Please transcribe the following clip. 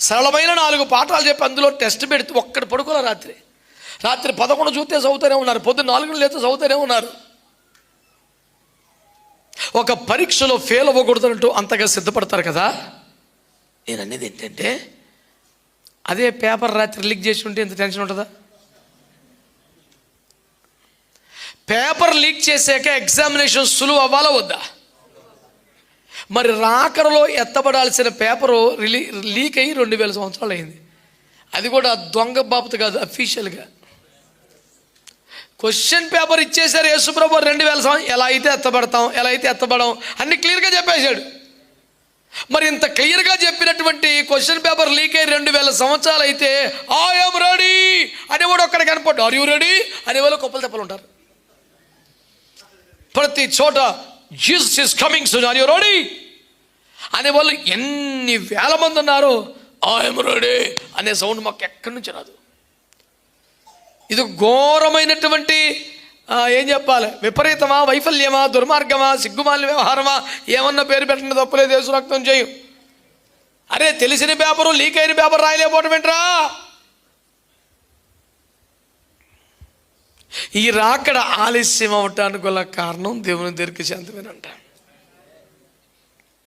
సరళమైన 4 పాఠాలు చెప్పి అందులో టెస్ట్ పెడితే ఒక్కటి పడుకోలే. రాత్రి 11 చూస్తే చదువుతూనే ఉన్నారు, పొద్దున్న 4 లేస్తే చదువుతూనే ఉన్నారు. ఒక పరీక్షలో ఫెయిల్ అవ్వకూడదంటూ అంతగా సిద్ధపడతారు కదా. నేను అనేది ఏంటంటే, అదే పేపర్ రాత్రి లీక్ చేసి ఉంటే ఎంత టెన్షన్ ఉంటుందా? పేపర్ లీక్ చేసాక ఎగ్జామినేషన్ సులువు అవ్వాలా వద్దా? మరి రాకడలో ఎత్తబడాల్సిన పేపరు లీక్ అయ్యి 2000 సంవత్సరాలు అయింది. అది కూడా దొంగ బాబుతో కాదు, అఫీషియల్గా. క్వశ్చన్ పేపర్ ఇచ్చేసారు యేసుప్రభు 2000 సంవత్సరం ఎలా అయితే ఎత్తబడతాం, ఎలా అయితే ఎత్తబడం అన్ని క్లియర్గా చెప్పేశాడు. మరి ఇంత క్లియర్గా చెప్పినటువంటి క్వశ్చన్ పేపర్ లీక్ అయ్యి 2000 సంవత్సరాలు అయితే ఐఎమ్ రెడీ అనేవాడు ఒక్కడ కనపడ్డు. ఆర్ యూ రెడీ అనేవాళ్ళు కుప్పలు తెప్పలు ఉంటారు. ప్రతి చోట Jesus is coming soon, are you ready అనేవాళ్ళు ఎన్ని వేల మంది ఉన్నారు. ఐఎమ్ రెడీ అనే సౌండ్ మాకు ఎక్కడి నుంచి రాదు. ఇది ఘోరమైనటువంటి ఏం చెప్పాలి, విపరీతమా, వైఫల్యమా, దుర్మార్గమా, సిగ్గుమాలిన వ్యవహారమా, ఏమన్నా పేరు పెట్టిన తప్పులేదు, యేసు రక్తం చేయం. అరే తెలిసిన పేపరు లీక్ అయిన పేపర్ రాయలేకపోవటం ఏంట్రా? ఈ రాకడ ఆలస్యం అవటానికి గల కారణం దేవుని దీర్ఘశాంతమేనంట.